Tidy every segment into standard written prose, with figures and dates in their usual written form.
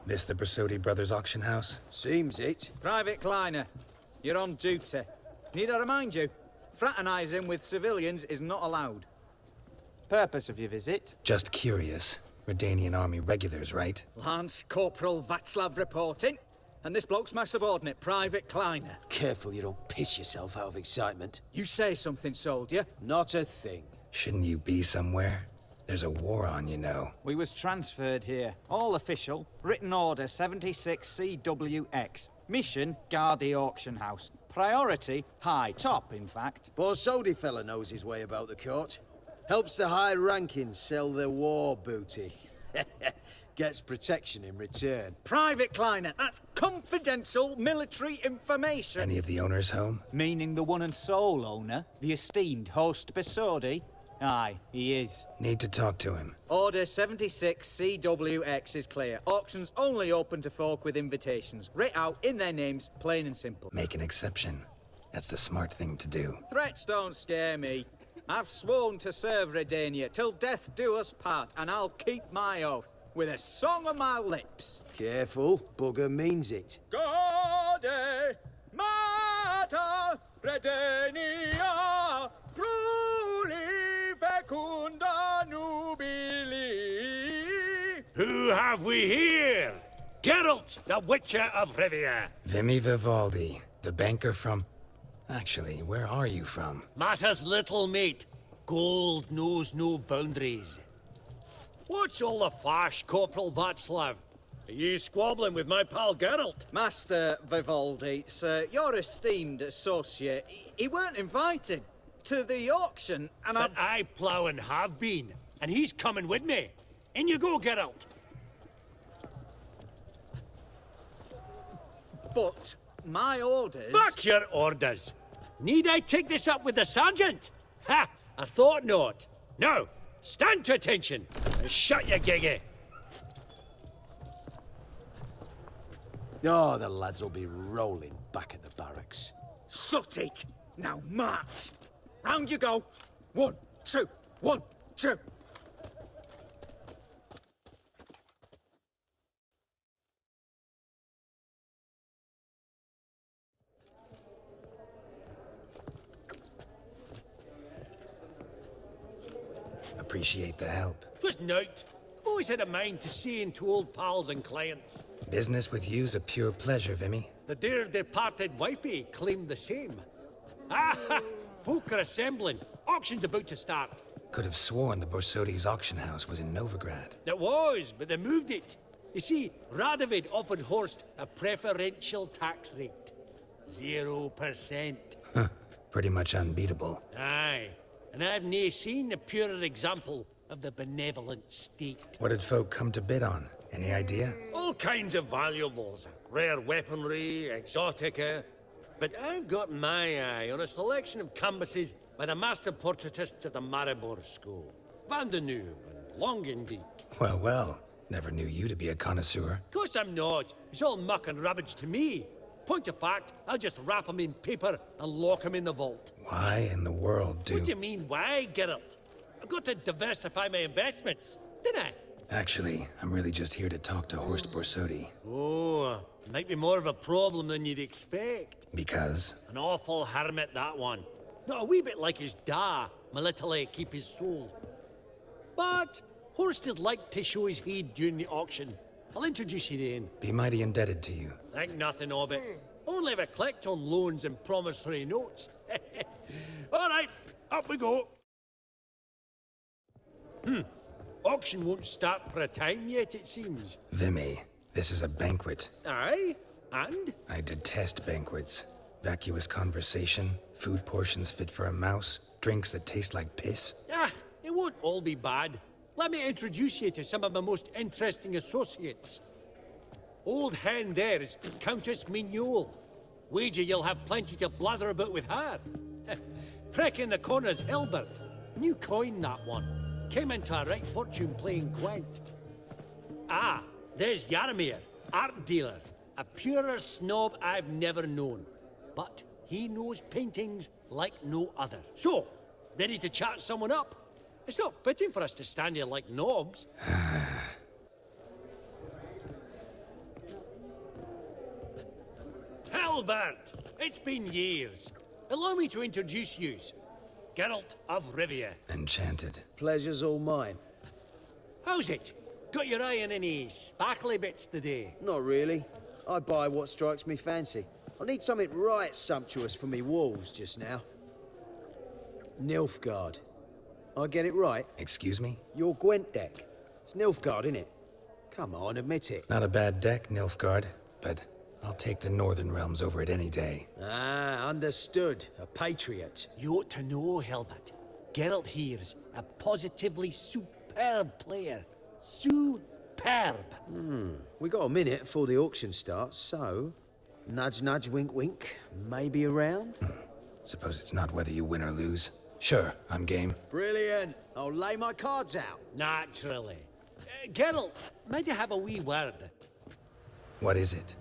This the Bersodi Brothers auction house? Seems it. Private Kleiner, you're on duty. Need I remind you? Fraternizing with civilians is not allowed. Purpose of your visit? Just curious. Redanian army regulars, right? Lance Corporal Václav reporting. And this bloke's my subordinate, Private Kleiner. Careful you don't piss yourself out of excitement. You say something, soldier. Not a thing. Shouldn't you be somewhere? There's a war on, you know. We was transferred here. All official. Written order 76CWX. Mission, guard the auction house. Priority, high. Top, in fact. Borsodi fella knows his way about the court. Helps the high rankings sell their war booty. Gets protection in return. Private Kleiner, that's confidential military information. Any of the owners home? Meaning the one and sole owner, the esteemed host Bersodi? Aye, he is. Need to talk to him. Order 76CWX is clear. Auctions only open to folk with invitations. Writ out in their names, plain and simple. Make an exception. That's the smart thing to do. Threats don't scare me. I've sworn to serve Redania till death do us part, and I'll keep my oath with a song on my lips. Careful, bugger means it. Gaude Mater Redania Pruli Fecunda Nubili. Who have we here? Geralt, the Witcher of Rivia. Vimy Vivaldi, the banker from... Actually, where are you from? Matters little, mate. Gold knows no boundaries. What's all the fash, Corporal Václav? Are you squabbling with my pal Geralt? Master Vivaldi, sir, your esteemed associate, he weren't invited to the auction, and But I plough and have been, and he's coming with me. In you go, Geralt. But my orders... Fuck your orders. Need I take this up with the sergeant? Ha! I thought not. Now, stand to attention and shut your giggy. Oh, the lads will be rolling back at the barracks. Sut it! Now march! Round you go! 1, 2, 1, 2! Appreciate the help. Just note, I've always had a mind to see into old pals and clients. Business with you's a pure pleasure, Vimy. The dear departed wifey claimed the same. Ah, folk are assembling. Auction's about to start. Could have sworn the Borsodi's auction house was in Novigrad. It was, but they moved it. You see, Radovid offered Horst a preferential tax rate. 0%. Huh. Pretty much unbeatable. Aye, and I've nae seen a purer example of the benevolent state. What did folk come to bid on? Any idea? All kinds of valuables. Rare weaponry, exotica. But I've got my eye on a selection of canvases by the master portraitists of the Maribor School. Van de Noob and Longendijk. Well, well. Never knew you to be a connoisseur. Of course I'm not. It's all muck and rubbish to me. Point of fact, I'll just wrap 'em in paper and lock 'em in the vault. Why in the world do... What do you mean, why, Geralt? I've got to diversify my investments, didn't I? Actually, I'm really just here to talk to Horst Borsodi. Oh, might be more of a problem than you'd expect. Because? An awful hermit, that one. Not a wee bit like his da, Melitele keep his soul. But Horst is like to show his heed during the auction. I'll introduce you then. Be mighty indebted to you. Think nothing of it. Only ever collect on loans and promissory notes. All right, up we go. Auction won't start for a time yet, it seems. Vimy, this is a banquet. Aye, and? I detest banquets. Vacuous conversation, food portions fit for a mouse, drinks that taste like piss. Ah, it won't all be bad. Let me introduce you to some of my most interesting associates. Old hen there is Countess Mignol. Wager you'll have plenty to blather about with her. Prick in the corner's Hilbert. New coin, that one. Came into a right fortune playing Gwent. Ah, there's Yaramir, art dealer. A purer snob I've never known. But he knows paintings like no other. So, ready to chat someone up? It's not fitting for us to stand here like knobs. Hilbert! It's been years. Allow me to introduce yous. Geralt of Rivia. Enchanted. Pleasure's all mine. How's it? Got your eye on any sparkly bits today? Not really. I buy what strikes me fancy. I need something right sumptuous for me walls just now. Nilfgaard. I get it right? Excuse me? Your Gwent deck. It's Nilfgaard, innit? Come on, admit it. Not a bad deck, Nilfgaard, but I'll take the Northern Realms over it any day. Ah, understood. A patriot. You ought to know, Hilbert. Geralt here's a positively superb player. Superb. We got a minute before the auction starts, so... Nudge, nudge, wink, wink. Maybe around? Suppose it's not whether you win or lose. Sure, I'm game. Brilliant. I'll lay my cards out. Naturally. Geralt, might I have a wee word? What is it?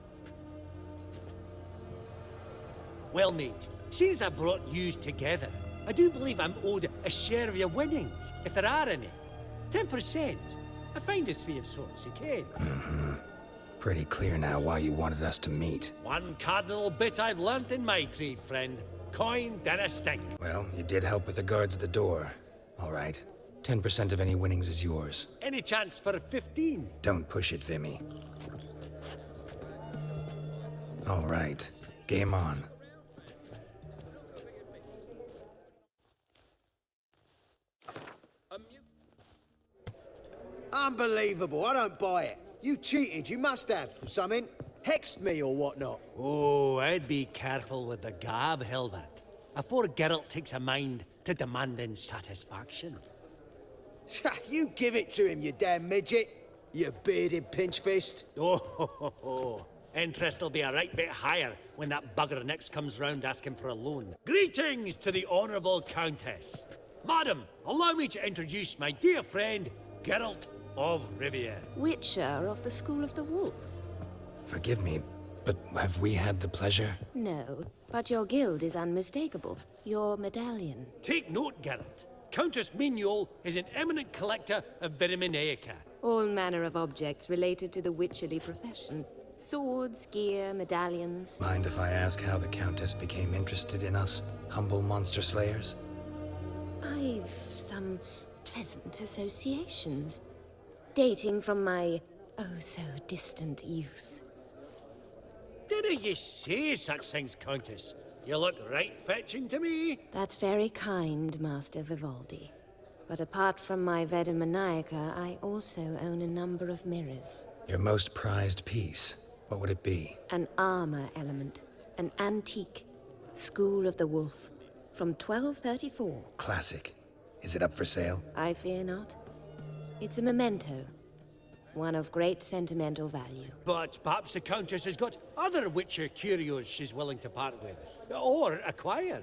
Well, mate, since I brought yous together, I do believe I'm owed a share of your winnings, if there are any. 10%. A finder's fee of sorts, you can. Pretty clear now why you wanted us to meet. One cardinal bit I've learnt in my trade, friend. Coin dinna stink. Well, you did help with the guards at the door. All right. 10% of any winnings is yours. Any chance for 15? Don't push it, Vimy. All right. Game on. Unbelievable. I don't buy it. You cheated. You must have. Something. Hexed me or whatnot. Oh, I'd be careful with the gab, Hilbert. Afore Geralt takes a mind to demanding satisfaction. You give it to him, you damn midget. You bearded pinchfist. Oh, interest will be a right bit higher when that bugger next comes round asking for a loan. Greetings to the Honourable Countess. Madam, allow me to introduce my dear friend, Geralt of Rivia. Witcher of the School of the Wolf. Forgive me, but have we had the pleasure? No, but your guild is unmistakable. Your medallion. Take note, Geralt. Countess Mignol is an eminent collector of Viriminaica. All manner of objects related to the witcherly profession. Swords, gear, medallions. Mind if I ask how the Countess became interested in us, humble monster slayers? I've some pleasant associations, dating from my oh-so-distant youth. Dinna ye say such things, Countess? You look right fetching to me. That's very kind, Master Vivaldi. But apart from my Vedemaniaca, I also own a number of mirrors. Your most prized piece, what would it be? An armor element, an antique, School of the Wolf, from 1234. Classic. Is it up for sale? I fear not. It's a memento, one of great sentimental value. But perhaps the Countess has got other Witcher curios she's willing to part with. Or acquire.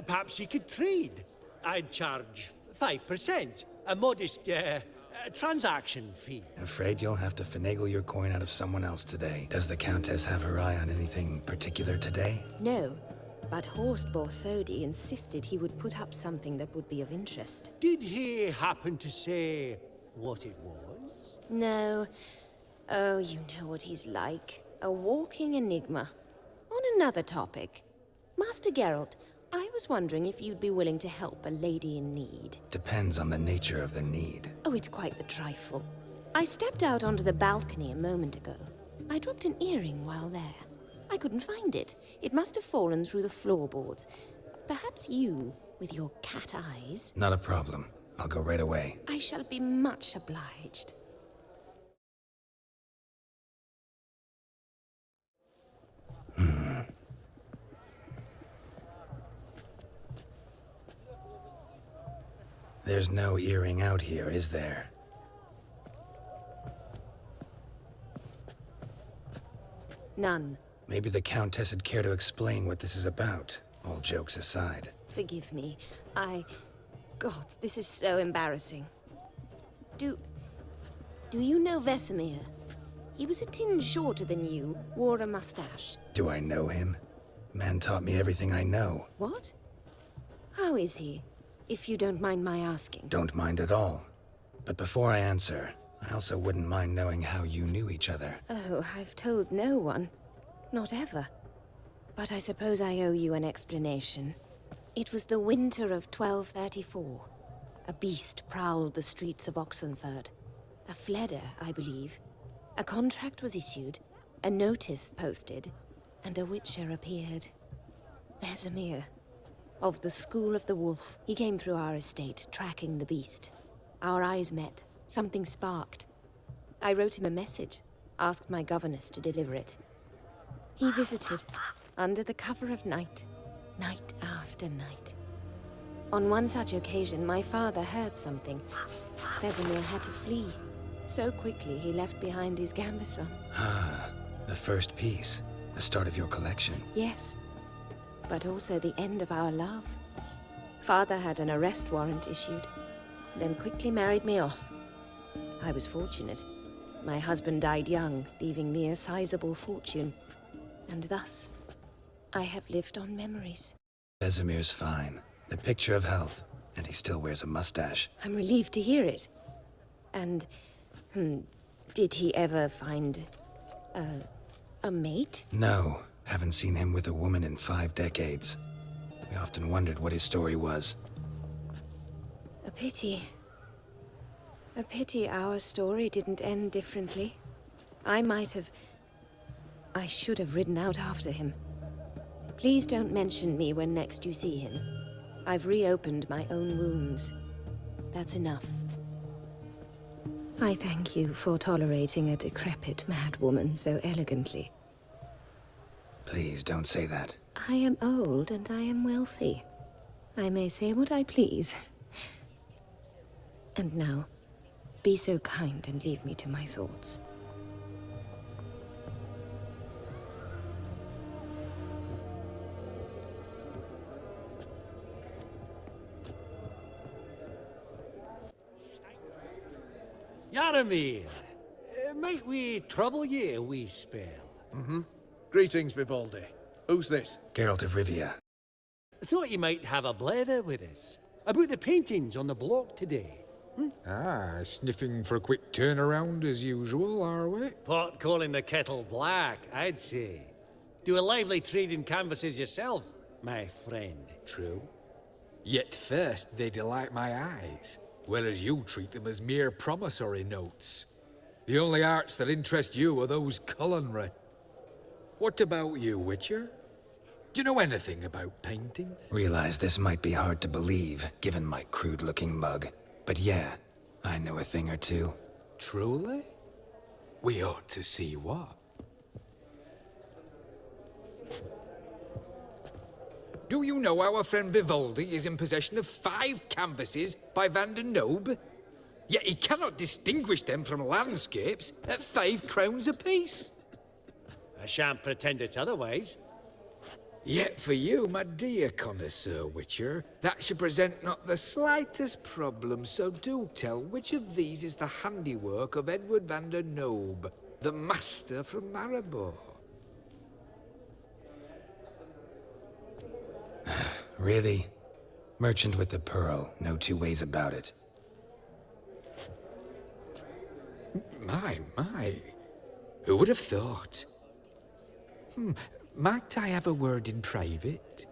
Perhaps she could trade. I'd charge 5%. A modest, transaction fee. Afraid you'll have to finagle your coin out of someone else today. Does the Countess have her eye on anything particular today? No, but Horst Borsodi insisted he would put up something that would be of interest. Did he happen to say what it was? No. Oh, you know what he's like. A walking enigma. On another topic. Master Geralt, I was wondering if you'd be willing to help a lady in need. Depends on the nature of the need. Oh, it's quite the trifle. I stepped out onto the balcony a moment ago. I dropped an earring while there. I couldn't find it. It must have fallen through the floorboards. Perhaps you, with your cat eyes... Not a problem. I'll go right away. I shall be much obliged. There's no earring out here, is there? None. Maybe the Countess would care to explain what this is about, all jokes aside. Forgive me. God, this is so embarrassing. Do you know Vesemir? He was a tinge shorter than you, wore a mustache. Do I know him? Man taught me everything I know. What? How is he, if you don't mind my asking? Don't mind at all. But before I answer, I also wouldn't mind knowing how you knew each other. Oh, I've told no one. Not ever. But I suppose I owe you an explanation. It was the winter of 1234. A beast prowled the streets of Oxenford. A Fleder, I believe. A contract was issued, a notice posted, and a witcher appeared. Vesemir, of the School of the Wolf. He came through our estate, tracking the beast. Our eyes met. Something sparked. I wrote him a message, asked my governess to deliver it. He visited, under the cover of night, night after night. On one such occasion, my father heard something. Vesemir had to flee. So quickly, he left behind his gambeson. Ah, the first piece. The start of your collection. Yes, but also the end of our love. Father had an arrest warrant issued, then quickly married me off. I was fortunate. My husband died young, leaving me a sizable fortune. And thus, I have lived on memories. Vesemir's fine. The picture of health. And he still wears a mustache. I'm relieved to hear it. And, did he ever find a mate? No, haven't seen him with a woman in 5 decades. We often wondered what his story was. A pity. A pity our story didn't end differently. I should have ridden out after him. Please don't mention me when next you see him. I've reopened my own wounds. That's enough. I thank you for tolerating a decrepit madwoman so elegantly. Please don't say that. I am old and I am wealthy. I may say what I please. And now, be so kind and leave me to my thoughts. Yaramir, might we trouble ye a wee spell? Greetings, Vivaldi. Who's this? Geralt of Rivia. Thought you might have a blether with us about the paintings on the block today. Ah, sniffing for a quick turnaround as usual, are we? Pot calling the kettle black, I'd say. Do a lively trade in canvases yourself, my friend. True. Yet first they delight my eyes, whereas you treat them as mere promissory notes. The only arts that interest you are those culinary. What about you, Witcher? Do you know anything about paintings? Realize this might be hard to believe, given my crude-looking mug. But yeah, I know a thing or two. Truly? We ought to see what. Do you know our friend Vivaldi is in possession of 5 canvases by Van der Nobe? Yet he cannot distinguish them from landscapes at 5 crowns apiece. I shan't pretend it's otherwise. Yet for you, my dear connoisseur Witcher, that should present not the slightest problem, so do tell which of these is the handiwork of Edward van der Nobe, the master from Maribor. Really? Merchant with the pearl, no 2 ways about it. My. Who would have thought? Might I have a word in private?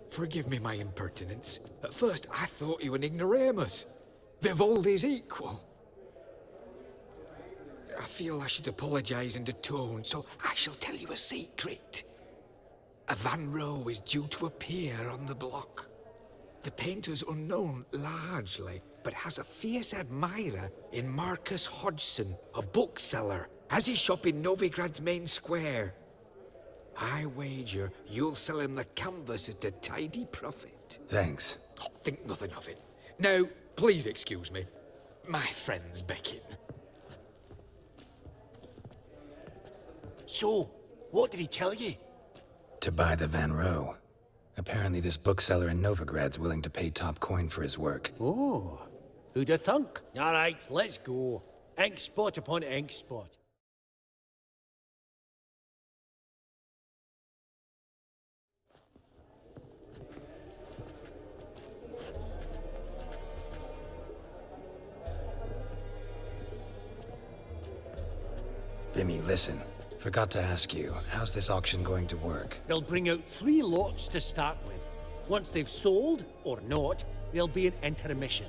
Forgive me my impertinence. At first I thought you an ignoramus. Vivaldi's equal. I feel I should apologize in atone, so I shall tell you a secret. A Van Rohe is due to appear on the block. The painter's unknown largely, but has a fierce admirer in Marcus Hodgson, a bookseller, has his shop in Novigrad's main square. I wager you'll sell him the canvas at a tidy profit. Thanks. Oh, think nothing of it. Now, please excuse me. My friend's becking. So, what did he tell you? To buy the Van Rohe. Apparently this bookseller in Novigrad's willing to pay top coin for his work. Oh, who'd have thunk? All right, let's go. Ink spot upon ink spot. Vimy, listen. Forgot to ask you, how's this auction going to work? They'll bring out 3 lots to start with. Once they've sold, or not, there'll be an intermission.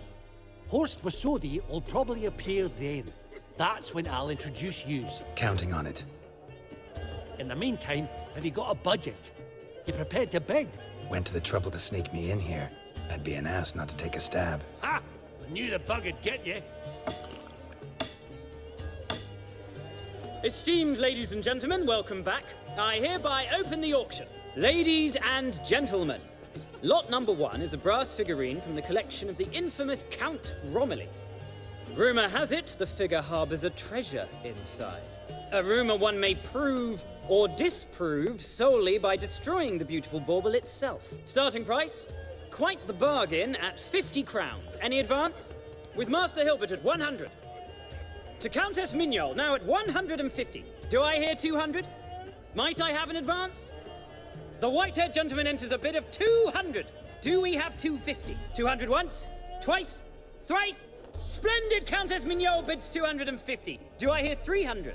Horst Vasodi will probably appear then. That's when I'll introduce yous. Counting on it. In the meantime, have you got a budget? You prepared to bid? Went to the trouble to sneak me in here. I'd be an ass not to take a stab. Ha! I knew the bug'd get you. Esteemed ladies and gentlemen, welcome back. I hereby open the auction. Ladies and gentlemen, lot number 1 is a brass figurine from the collection of the infamous Count Romilly. Rumour has it the figure harbours a treasure inside. A rumour one may prove or disprove solely by destroying the beautiful bauble itself. Starting price? Quite the bargain at 50 crowns. Any advance? With Master Hilbert at 100. To Countess Mignol, now at 150. Do I hear 200? Might I have an advance? The white-haired gentleman enters a bid of 200. Do we have 250? 200 once? Twice? Thrice? Splendid! Countess Mignol bids 250. Do I hear 300?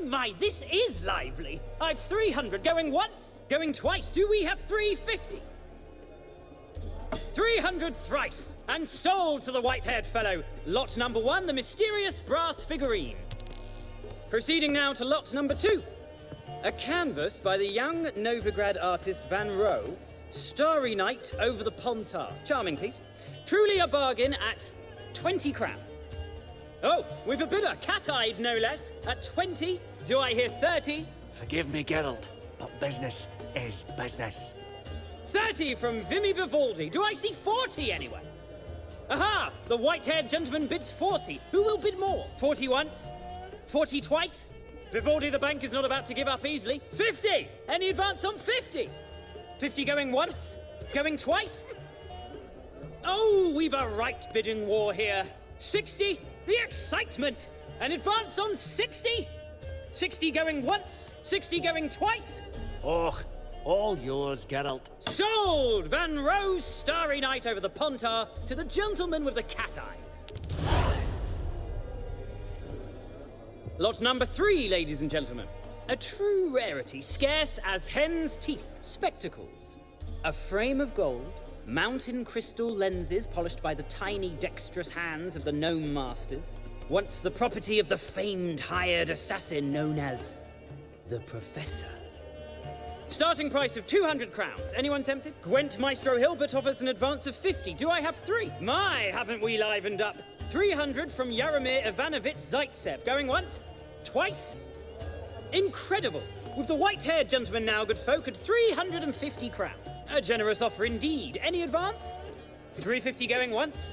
My, this is lively. I've 300 going once, going twice. Do we have 350? 300 thrice, and sold to the white-haired fellow. Lot number 1, the mysterious brass figurine. Proceeding now to lot number 2. A canvas by the young Novigrad artist Van Rohe, Starry Night over the Pontar. Charming piece. Truly a bargain at 20 crown. Oh, we've a bidder, cat-eyed no less, at 20. Do I hear 30? Forgive me, Geralt, but business is business. 30 from Vimy Vivaldi. Do I see 40 anywhere? Aha! The white-haired gentleman bids 40. Who will bid more? 40 once? 40 twice? Vivaldi the bank is not about to give up easily. 50! Any advance on 50? 50 going once? Going twice? Oh, we've a right bidding war here. 60? The excitement! An advance on 60? 60 going once? 60 going twice? Oh, all yours, Geralt. Sold! Van Rohe's Starry Night over the Pontar to the gentleman with the cat eyes. Lot number 3, ladies and gentlemen. A true rarity, scarce as hen's teeth. Spectacles. A frame of gold, mountain crystal lenses polished by the tiny dexterous hands of the gnome masters. Once the property of the famed hired assassin known as the Professor. Starting price of 200 crowns. Anyone tempted? Gwent Maestro Hilbert offers an advance of 50. Do I have 3? My, haven't we livened up? 300 from Yaromir Ivanovich Zaitsev. Going once? Twice? Incredible! With the white-haired gentleman now, good folk, at 350 crowns. A generous offer indeed. Any advance? 350 going once?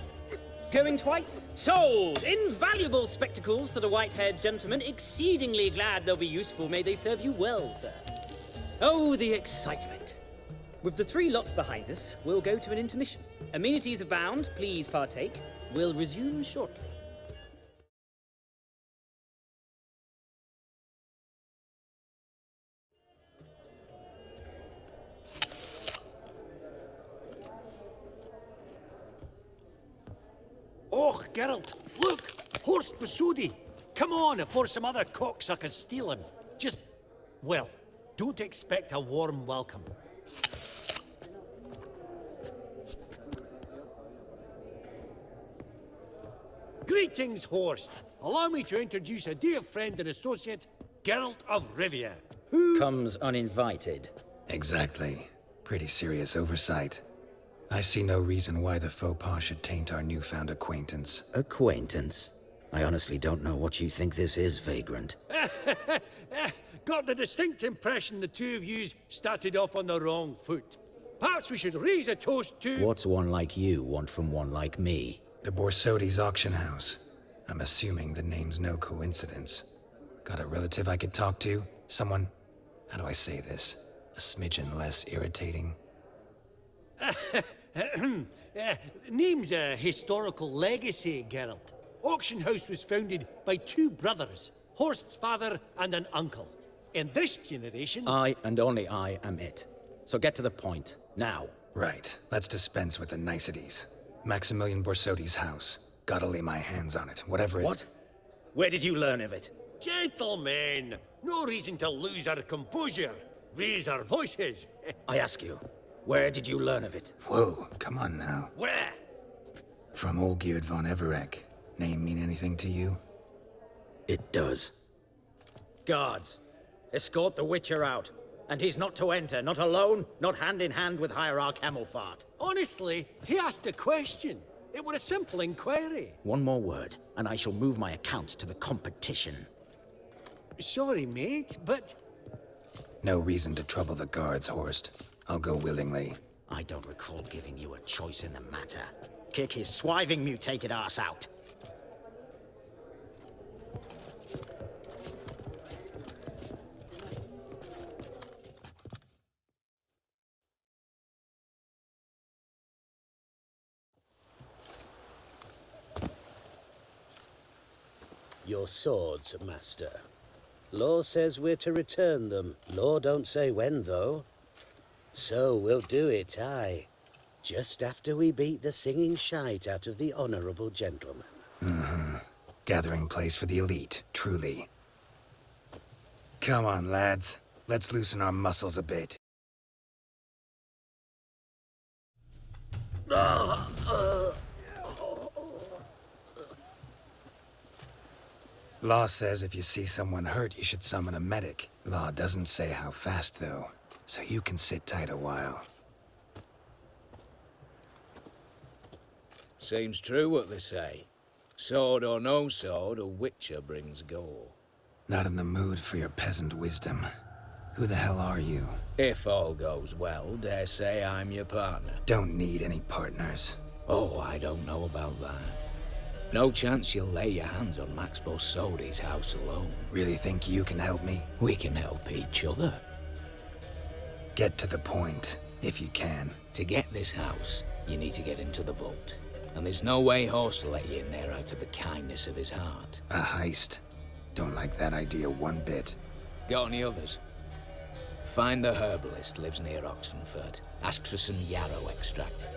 Going twice? Sold! Invaluable spectacles to the white-haired gentleman. Exceedingly glad they'll be useful. May they serve you well, sir. Oh, the excitement. With the 3 lots behind us, we'll go to an intermission. Amenities abound. Please partake. We'll resume shortly. Oh, Geralt, look! Horst Vasodi! Come on, before some other cocksuckers steal him. Just, well, don't expect a warm welcome. Greetings, Horst. Allow me to introduce a dear friend and associate, Geralt of Rivia, who... Comes uninvited. Exactly. Pretty serious oversight. I see no reason why the faux pas should taint our newfound acquaintance. Acquaintance? I honestly don't know what you think this is, Vagrant. Got the distinct impression the two of yous started off on the wrong foot. Perhaps we should raise a toast to... What's one like you want from one like me? The Borsodi's auction house. I'm assuming the name's no coincidence. Got a relative I could talk to? Someone, how do I say this? A smidgen less irritating? Name's a historical legacy, Geralt. Auction house was founded by 2 brothers, Horst's father and an uncle. In this generation... I and only I am it. So get to the point, now. Right, let's dispense with the niceties. Maximilian Borsodi's house. Gotta lay my hands on it, whatever it... What? Where did you learn of it? Gentlemen, no reason to lose our composure. Raise our voices. I ask you, where did you learn of it? Whoa, come on now. Where? From Olgierd von Everec. Name mean anything to you? It does. Guards, escort the Witcher out. And he's not to enter, not alone, not hand in hand with Hierarch Hemelfart. Honestly, he asked a question. It were a simple inquiry. One more word, and I shall move my accounts to the competition. Sorry, mate, but... No reason to trouble the guards, Horst. I'll go willingly. I don't recall giving you a choice in the matter. Kick his swiving mutated ass out. Your swords, master. Law says we're to return them. Law don't say when, though. So we'll do it, aye. Just after we beat the singing shite out of the honorable gentleman. Mm-hmm. Gathering place for the elite, truly. Come on, lads. Let's loosen our muscles a bit. Law says if you see someone hurt, you should summon a medic. Law doesn't say how fast, though, so you can sit tight a while. Seems true what they say. Sword or no sword, a Witcher brings gore. Not in the mood for your peasant wisdom. Who the hell are you? If all goes well, dare say I'm your partner. Don't need any partners. Oh, I don't know about that. No chance you'll lay your hands on Max Borsodi's house alone. Really think you can help me? We can help each other. Get to the point, if you can. To get this house, you need to get into the vault. And there's no way Horst will let you in there out of the kindness of his heart. A heist. Don't like that idea one bit. Got any others? Find the herbalist, lives near Oxenfurt. Ask for some yarrow extract.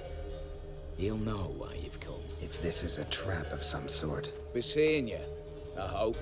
He'll know why you've come. If this is a trap of some sort. Be seeing you, I hope.